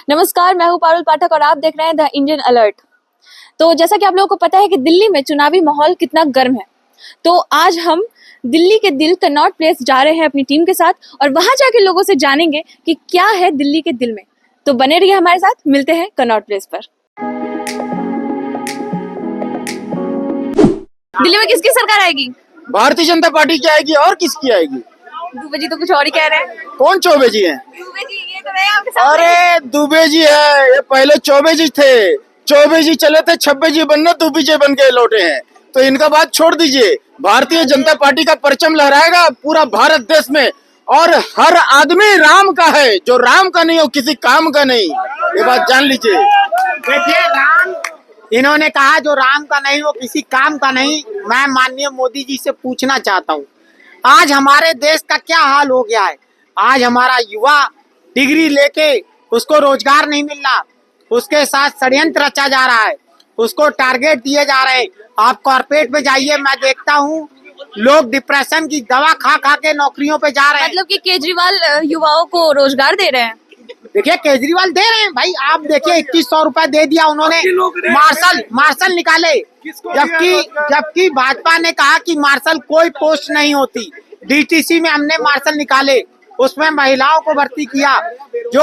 नमस्कार, मैं हूं पारुल पाठक और आप देख रहे हैं द इंडियन अलर्ट। तो जैसा कि आप लोगों को पता है कि दिल्ली में चुनावी माहौल कितना गर्म है, तो आज हम दिल्ली के दिल कनॉट प्लेस जा रहे हैं अपनी टीम के साथ और वहां जाके लोगों से जानेंगे कि क्या है दिल्ली के दिल में। तो बने रहिए हमारे साथ, मिलते हैं कनॉट प्लेस पर। दिल्ली में किसकी सरकार आएगी? भारतीय जनता पार्टी की आएगी और किसकी आएगी? दुबे जी तो कुछ और ही कह रहे हैं। कौन चौबे जी हैं? दुबे जी, ये तो मैं आपके सामने। अरे दुबे जी है, ये पहले चौबे जी थे। चौबे जी चले थे, छब्बे जी बनने दुबे जी बन के लौटे हैं। तो इनका बात छोड़ दीजिए। भारतीय जनता पार्टी का परचम लहराएगा पूरा भारत देश में और हर आदमी राम का है। जो राम का नहीं हो किसी काम का नहीं, ये बात जान लीजिए। देखिए, राम इन्होंने कहा जो राम का नहीं वो किसी काम का नहीं। मैं माननीय मोदी जी से पूछना चाहता हूँ, आज हमारे देश का क्या हाल हो गया है। आज हमारा युवा डिग्री लेके उसको रोजगार नहीं मिल रहा, उसके साथ षड्यंत्र रचा जा रहा है, उसको टारगेट दिए जा रहे हैं। आप कॉर्पोरेट में जाइए, मैं देखता हूँ लोग डिप्रेशन की दवा खा खा के नौकरियों पे जा रहे हैं। मतलब कि केजरीवाल युवाओं को रोजगार दे रहे हैं। देखिए, केजरीवाल दे रहे हैं भाई। आप देखिए, 2100 रुपए दे दिया उन्होंने, मार्शल निकाले। जबकि भाजपा ने कहा कि मार्शल कोई पोस्ट नहीं होती। डीटीसी में हमने मार्शल निकाले, उसमें महिलाओं को भर्ती किया जो,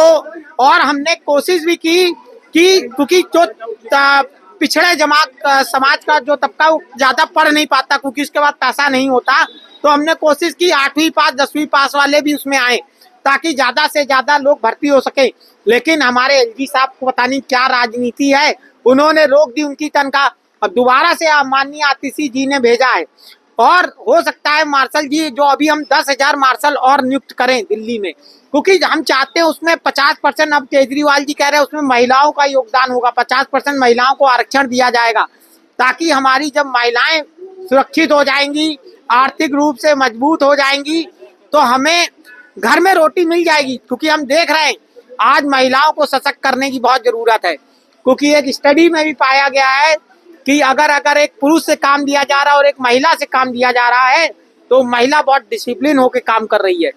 और हमने कोशिश भी की कि क्योंकि जो पिछड़े समाज का जो तबका ज्यादा पढ़ नहीं पाता क्योंकि उसके बाद पैसा नहीं होता, तो हमने कोशिश की 8वीं पास 10वीं पास वाले भी उसमें आए ताकि ज्यादा से ज्यादा लोग भर्ती हो सके। लेकिन हमारे एलजी साहब को पता नहीं क्या राजनीति है, उन्होंने रोक दी उनकी तनख्वाह। अब दोबारा से माननीय आतिशी जी ने भेजा है और हो सकता है मार्शल जी जो अभी हम 10,000 मार्शल और नियुक्त करें दिल्ली में, क्योंकि हम चाहते हैं उसमें 50%। अब केजरीवाल जी कह रहे हैं उसमें महिलाओं का योगदान होगा, 50% महिलाओं को आरक्षण दिया जाएगा ताकि हमारी जब महिलाएं सुरक्षित हो जाएंगी, आर्थिक रूप से मजबूत हो जाएंगी, तो हमें घर में रोटी मिल जाएगी। क्योंकि हम देख रहे हैं आज महिलाओं को सशक्त करने की बहुत जरूरत है, क्योंकि एक स्टडी में भी पाया गया है कि अगर एक पुरुष से काम दिया जा रहा है और एक महिला से काम दिया जा रहा है तो महिला बहुत डिसिप्लिन होकर काम कर रही है,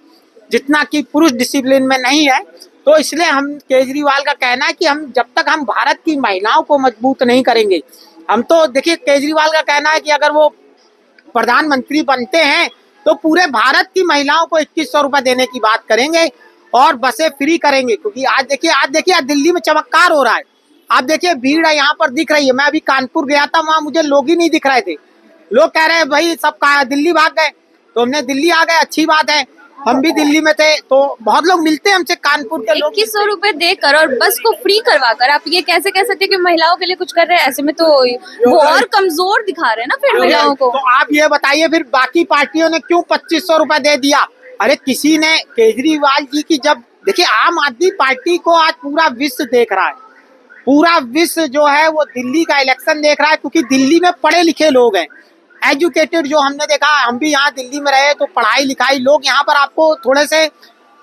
जितना कि पुरुष डिसिप्लिन में नहीं है। तो इसलिए हम केजरीवाल का कहना है कि हम जब तक हम भारत की महिलाओं को मजबूत नहीं करेंगे, हम तो देखिए केजरीवाल का कहना है कि अगर वो प्रधानमंत्री बनते हैं तो पूरे भारत की महिलाओं को 2100 रुपए देने की बात करेंगे और बसें फ्री करेंगे। क्योंकि आज देखिए दिल्ली में चमत्कार हो रहा है। आप देखिए भीड़ है यहाँ पर दिख रही है। मैं अभी कानपुर गया था, वहां मुझे लोग ही नहीं दिख रहे थे। लोग कह रहे हैं भाई सब दिल्ली भाग गए, तो हमने दिल्ली आ गए, अच्छी बात है। हम भी दिल्ली में थे तो बहुत लोग मिलते हैं हमसे, कानपुर के लोग। 2100 रुपए देकर और बस को फ्री करवा कर आप ये कैसे कह सकते हैं कि महिलाओं के लिए कुछ कर रहे हैं? ऐसे में तो वो और कमजोर दिखा रहे हैं ना फिर महिलाओं को। तो आप ये बताइए फिर बाकी पार्टियों ने क्यों 2500 रुपए दे दिया? अरे किसी ने केजरीवाल जी की, जब देखिए आम आदमी पार्टी को आज पूरा विश्व देख रहा है, पूरा विश्व जो है वो दिल्ली का इलेक्शन देख रहा है, क्योंकि दिल्ली में पढ़े लिखे लोग हैं, एजुकेटेड। जो हमने देखा, हम भी यहाँ दिल्ली में रहे तो पढ़ाई लिखाई लोग यहाँ पर आपको थोड़े से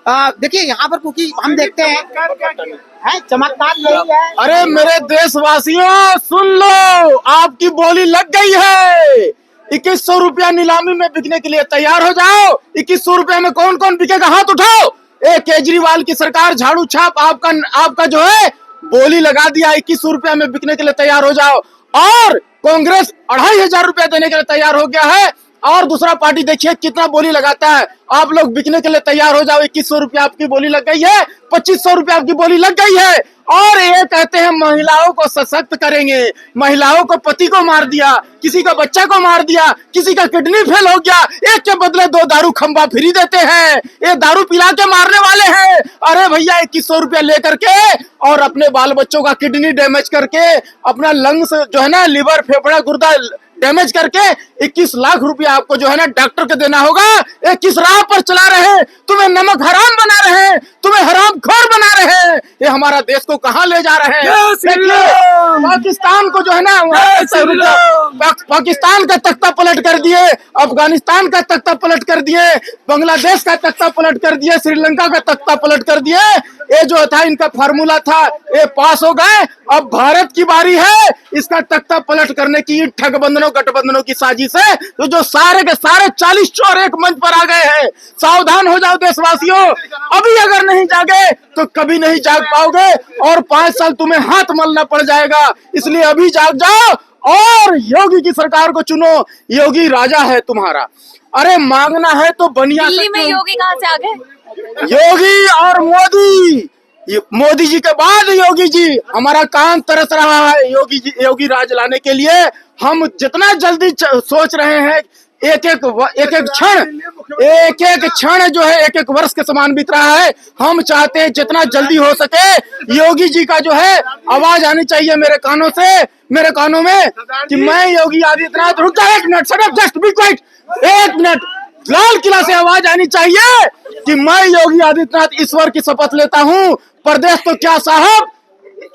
देखिए यहाँ पर, क्योंकि हम देखते हैं चमत्कार यही है। अरे मेरे देशवासियों सुन लो, आपकी बोली लग गई है। 2100 रुपया नीलामी में बिकने के लिए तैयार हो जाओ। 2100 रुपया में कौन कौन बिकेगा, हाथ उठाओ। केजरीवाल की सरकार झाड़ू छाप आपका जो है बोली लगा दिया, 2100 रुपया में बिकने के लिए तैयार हो जाओ। और कांग्रेस 2500 रुपया देने के लिए तैयार हो गया है। और दूसरा पार्टी देखिए कितना बोली लगाता है। आप लोग बिकने के लिए तैयार हो जाओ। 2100 रुपया आपकी बोली लग गई है, 2500 रुपया आपकी बोली लग गई है। और ये कहते हैं महिलाओं को सशक्त करेंगे। महिलाओं को पति को मार दिया, किसी का बच्चा को मार दिया, किसी का किडनी फेल हो गया, एक के बदले 2 दारू खंबा फ्री देते हैं। ये दारू पिला के मारने वाले हैं। अरे भैया 2100 रुपया लेकर के और अपने बाल बच्चों का किडनी डैमेज करके, अपना लंग्स जो है ना, लिवर फेफड़ा गुर्दा डैमेज करके 21 लाख रुपया आपको जो है ना डॉक्टर को देना होगा। ये किस राह पर चला रहे हैं? तुम्हें नमक हराम बना रहे हैं, तुम्हें हराम खोर बना रहे हैं। ये हमारा देश को कहां ले जा रहे हैं? पाकिस्तान को जो है ना, पाकिस्तान का तख्ता पलट कर दिए, अफगानिस्तान का तख्ता पलट कर दिए, बांग्लादेश का तख्ता पलट कर दिए, श्रीलंका का तख्ता पलट कर दिए। ये जो था इनका फार्मूला था, ये पास हो गए। अब भारत की बारी है इसका तख्ता पलट करने की। ठगबंधनों गठबंधनों की साजिश है, तो जो सारे के सारे 40 चोर एक मंच पर आ गए हैं। सावधान हो जाओ देशवासियों, अभी अगर नहीं जागे तो कभी नहीं जाग पाओगे और 5 साल तुम्हें हाथ मलना पड़ जाएगा। इसलिए अभी जाग जाओ और योगी की सरकार को चुनो। योगी राजा है तुम्हारा। अरे मांगना है तो बनिया दिल्ली में योगी कहाँ से आ गए? योगी और मोदी, मोदी जी के बाद योगी जी। हमारा कान तरस रहा है योगी जी, योगी राज लाने के लिए। हम जितना जल्दी सोच रहे हैं, एक एक क्षण जो है एक एक वर्ष के समान बीत रहा है। हम चाहते हैं जितना जल्दी हो सके योगी जी का जो है आवाज आनी चाहिए मेरे कानों में कि मैं योगी आदित्यनाथ। रुक जा 1 minute, shut up, just be quiet 1 minute. Lal Qila से आवाज आनी चाहिए कि मैं योगी आदित्यनाथ ईश्वर की शपथ लेता हूं, प्रदेश तो क्या साहब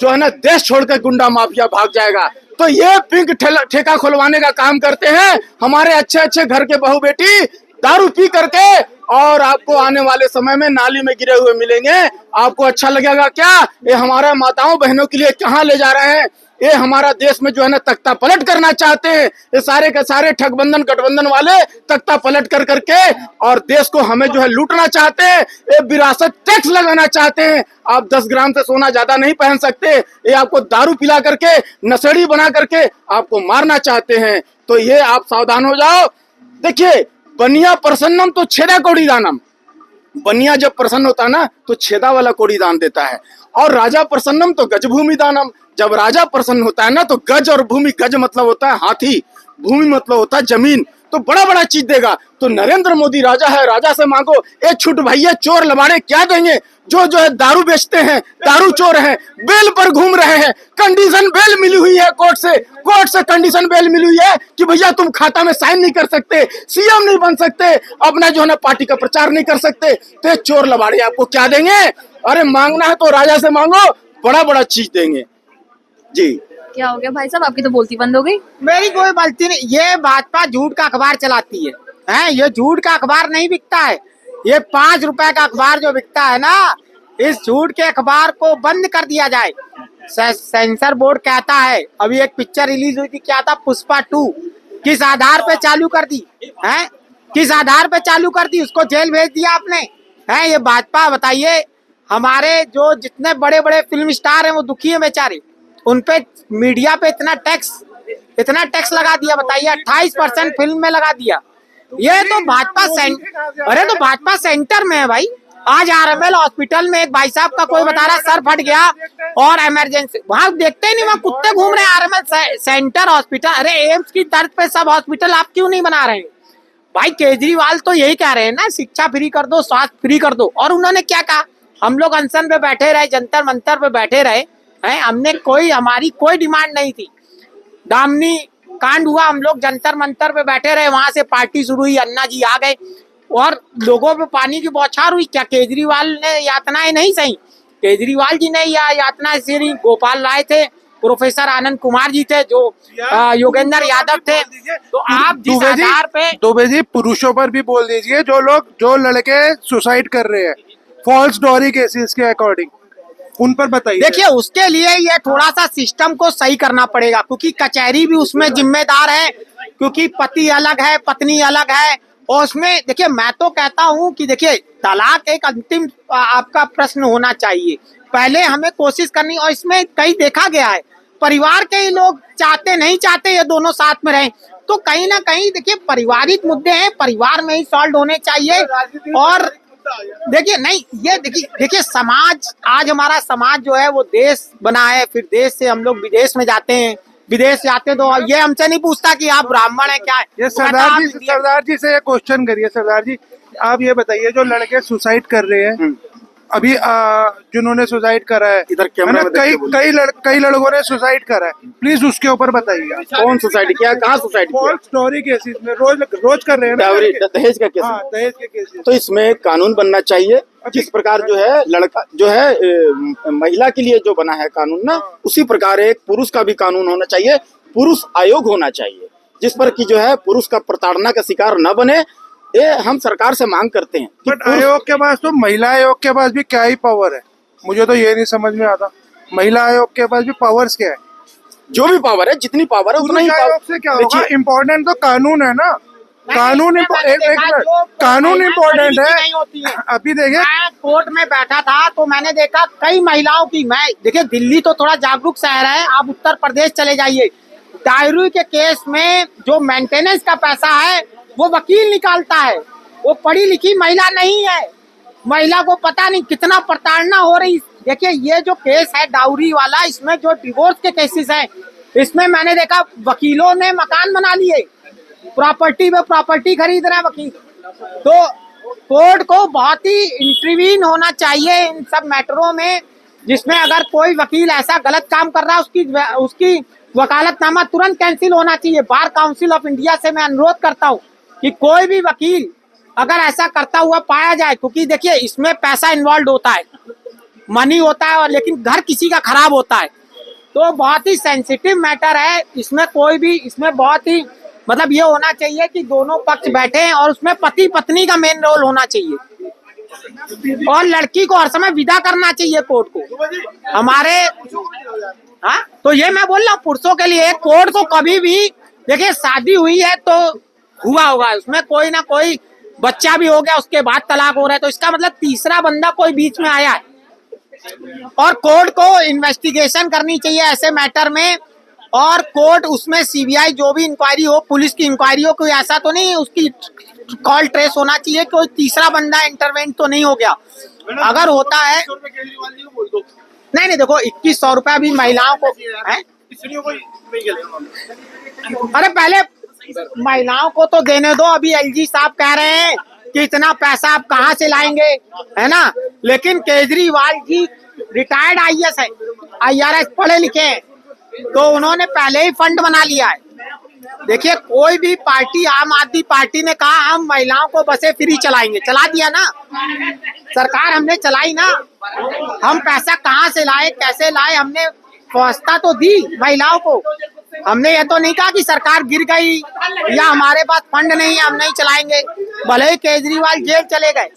जो है ना देश छोड़कर गुंडा माफिया भाग जाएगा। तो ये पिंक ठेका खुलवाने का काम करते हैं हमारे अच्छे अच्छे घर के बहू बेटी, दारू पी करके, और आपको आने वाले समय में नाली में गिरे हुए मिलेंगे। आपको अच्छा लगेगा क्या? ये हमारा माताओं बहनों के लिए कहाँ ले जा रहे हैं? ये हमारा देश में जो है ना तख्ता पलट करना चाहते हैं। ये सारे के सारे ठगबंधन गठबंधन वाले तख्ता पलट कर करके और देश को हमें जो है लूटना चाहते हैं। ये विरासत टैक्स लगाना चाहते हैं। आप 10 ग्राम से सोना ज्यादा नहीं पहन सकते। ये आपको दारू पिला करके, नशेड़ी बना करके आपको मारना चाहते हैं। तो ये आप सावधान हो जाओ। देखिए, बनिया प्रसन्नम तो छेदा कोड़ी दानम। बनिया जब प्रसन्न होता है ना तो छेदा वाला कोड़ी दान देता है। और राजा प्रसन्नम तो गज भूमि दानम। जब राजा प्रसन्न होता है ना तो गज और भूमि, गज मतलब होता है हाथी, भूमि मतलब होता है जमीन, तो बड़ा बड़ा चीज देगा। तो नरेंद्र मोदी राजा है, राजा से मांगो। ए छुट भैया, चोर लबाड़े क्या देंगे? जो है दारू बेचते हैं, दारू चोर हैं, बेल पर घूम रहे हैं। कंडीशन बेल मिली हुई है कोर्ट से कंडीशन बेल मिली हुई है कि भैया तुम खाता में साइन नहीं कर सकते, सीएम नहीं बन सकते, अपना जो है ना पार्टी का प्रचार नहीं कर सकते। तो चोर लबाड़े आपको क्या देंगे? अरे मांगना है तो राजा से मांगो, बड़ा बड़ा चीज देंगे जी। क्या हो गया भाई साहब, आपकी तो बोलती बंद हो गई। मेरी कोई गलती नहीं। ये भाजपा झूठ का अखबार चलाती है, ये झूठ का अखबार नहीं बिकता है। ये 5 रुपए का अखबार जो बिकता है ना, इस झूठ के अखबार को बंद कर दिया जाए। सेंसर बोर्ड कहता है, अभी एक पिक्चर रिलीज हुई थी, क्या था, पुष्पा 2, किस आधार पे चालू कर दी है? किस आधार पे चालू कर दी? उसको जेल भेज दिया आपने, है? ये भाजपा, बताइए। हमारे जो जितने बड़े बड़े फिल्म स्टार हैं वो दुखी है बेचारे। उनपे मीडिया पे इतना टैक्स लगा दिया, बताइए। 28% फिल्म में लगा दिया। ये तो भाजपा अरे तो भाजपा सेंटर में है भाई। आज आरएमएल हॉस्पिटल में एक भाई साहब का कोई बता रहा सर फट गया और इमरजेंसी, वहां देखते ही नहीं, वहां कुत्ते घूम रहे हैं। आरएमएल सेंटर हॉस्पिटल, अरे एम्स की तर्ज पे सब हॉस्पिटल आप क्यों नहीं बना रहे हैं भाई? केजरीवाल तो यही कह रहे हैं ना, शिक्षा फ्री कर दो, स्वास्थ्य फ्री कर दो। और उन्होंने क्या कहा? हम लोग अनशन पे बैठे रहे, जंतर मंतर पे बैठे रहे हैं, हमने हमारी कोई डिमांड नहीं थी। दामनी कांड हुआ, हम लोग जंतर मंतर पे बैठे रहे, वहां से पार्टी शुरू हुई, अन्ना जी आ गए और लोगों पे पानी की बौछार हुई। क्या केजरीवाल ने यातनाएं नहीं सही? केजरीवाल जी ने यातना सही। गोपाल राय थे, प्रोफेसर आनंद कुमार जी थे, जो योगेंद्र यादव थे। तो आप जिस आधार पे, दुबे जी, पुरुषों पर भी बोल दीजिए, जो लड़के सुसाइड कर रहे हैं फॉल्स डॉरी केसेस के अकॉर्डिंग, उन पर बताइए। देखिए, उसके लिए ये थोड़ा सा सिस्टम को सही करना पड़ेगा, क्योंकि कचहरी भी उसमें जिम्मेदार है, क्योंकि पति अलग है, पत्नी अलग है। और उसमें देखिए, मैं तो कहता हूं कि देखिए, तलाक एक अंतिम आपका प्रश्न होना चाहिए। पहले हमें कोशिश करनी, और इसमें कई देखा गया है, परिवार के ही लोग चाहते नहीं चाहते ये दोनों साथ में रहें। तो कहीं ना कहीं देखिए, पारिवारिक मुद्दे हैं, परिवार में ही सॉल्व होने चाहिए। और देखिए, नहीं, ये देखिए समाज, आज हमारा समाज जो है वो देश बना है, फिर देश से हम लोग विदेश में जाते हैं। विदेश जाते तो ये हमसे नहीं पूछता कि आप ब्राह्मण है क्या है। ये सरदार जी से क्वेश्चन करिए। सरदार जी, आप ये बताइए, जो लड़के सुसाइड कर रहे हैं अभी, जिन्होंने सुसाइड करा है, इधर कैमरा में कई लड़कों ने सुसाइड करा है, प्लीज उसके ऊपर बताइए। कौन सुसाइड किया, कहाँ सुसाइड किया? फॉल्स स्टोरी केसेस में रोज कर रहे हैं ना, दहेज का केस। हाँ, दहेज के केसेस। तो इसमें कानून बनना चाहिए, जिस प्रकार जो है लड़का जो है महिला के लिए जो बना है कानून ना, उसी प्रकार एक पुरुष का भी कानून होना चाहिए। पुरुष आयोग होना चाहिए, जिस पर कि जो है पुरुष का प्रताड़ना का शिकार न बने। ये हम सरकार से मांग करते हैं। बट आयोग के पास तो, महिला आयोग के पास भी क्या ही पावर है? मुझे तो ये नहीं समझ में आता, महिला आयोग के पास भी पावर्स क्या है? जो भी पावर है, जितनी पावर है उतना ही आयोग से क्या होगा? इम्पोर्टेंट तो कानून है ना, कानून मैंने एक देखा मिनट, जो कानून महिलाएं इम्पोर्टेंट पढ़ी लिखी है। नहीं होती हैं। अभी देखिए, मैं कोर्ट में बैठा था तो मैंने देखा कई महिलाओं की, मैं देखिए दिल्ली तो थोड़ा जागरूक शहर है, आप उत्तर प्रदेश चले जाइए, दारू के केस में जो मेंटेनेंस का पैसा है वो वकील निकालता है, वो पढ़ी लिखी महिला नहीं है, महिला को पता नहीं कितना प्रताड़ना हो रही। देखिए ये जो केस है डाउरी वाला, इसमें जो डिवोर्स के केसेस हैं, इसमें मैंने देखा वकीलों ने मकान बना लिए, प्रॉपर्टी में प्रॉपर्टी खरीद रहे हैं वकील। तो कोर्ट को बहुत ही इंटरवीन होना चाहिए इन सब मैटरों में, जिसमें अगर कोई वकील ऐसा गलत काम कर रहा है उसकी वकालतनामा तुरंत कैंसिल होना चाहिए। बार काउंसिल ऑफ इंडिया से मैं अनुरोध करता हूँ कि कोई भी वकील अगर ऐसा करता हुआ पाया जाए, क्योंकि देखिए इसमें पैसा इन्वॉल्व होता है, मनी होता है, और लेकिन घर किसी का खराब होता है, तो बहुत ही सेंसिटिव मैटर है। इसमें कोई भी, इसमें बहुत ही मतलब ये होना चाहिए कि दोनों पक्ष बैठे हैं और उसमें पति पत्नी का मेन रोल होना चाहिए, और लड़की को हर समय विदा करना चाहिए कोर्ट को। हमारे हाँ, तो ये मैं बोल रहा हूँ पुरुषों के लिए, कोर्ट को कभी भी देखिए शादी हुई है तो हुआ होगा, उसमें कोई ना कोई बच्चा भी हो गया, उसके बाद तलाक हो रहा है, तो इसका मतलब तीसरा बंदा कोई बीच में आया है, और कोर्ट को इन्वेस्टिगेशन करनी चाहिए ऐसे मैटर में। और कोर्ट उसमें सीबीआई जो भी इंक्वायरी हो, पुलिस की इंक्वायरी हो, कोई ऐसा तो नहीं उसकी कॉल ट्रेस होना चाहिए, कोई तीसरा बंदा इंटरवेंट तो नहीं हो गया। अगर होता है नहीं नहीं, देखो 2100 रुपया भी महिलाओं को है, अरे पहले महिलाओं को तो देने दो। अभी एलजी साहब कह रहे हैं कि इतना पैसा आप कहाँ से लाएंगे, है ना, लेकिन केजरीवाल जी रिटायर्ड आईएएस है, आईआरएस पढ़े लिखे हैं, तो उन्होंने पहले ही फंड बना लिया है। देखिए कोई भी पार्टी, आम आदमी पार्टी ने कहा हम महिलाओं को बसें फ्री चलाएंगे, चला दिया ना, सरकार हमने चलाई ना। हम पैसा कहाँ से लाए, कैसे लाए, हमने व्यवस्था तो दी महिलाओं को। हमने ये तो नहीं कहा कि सरकार गिर गई या हमारे पास फंड नहीं है हम नहीं चलाएंगे, भले ही केजरीवाल जेल चले गए।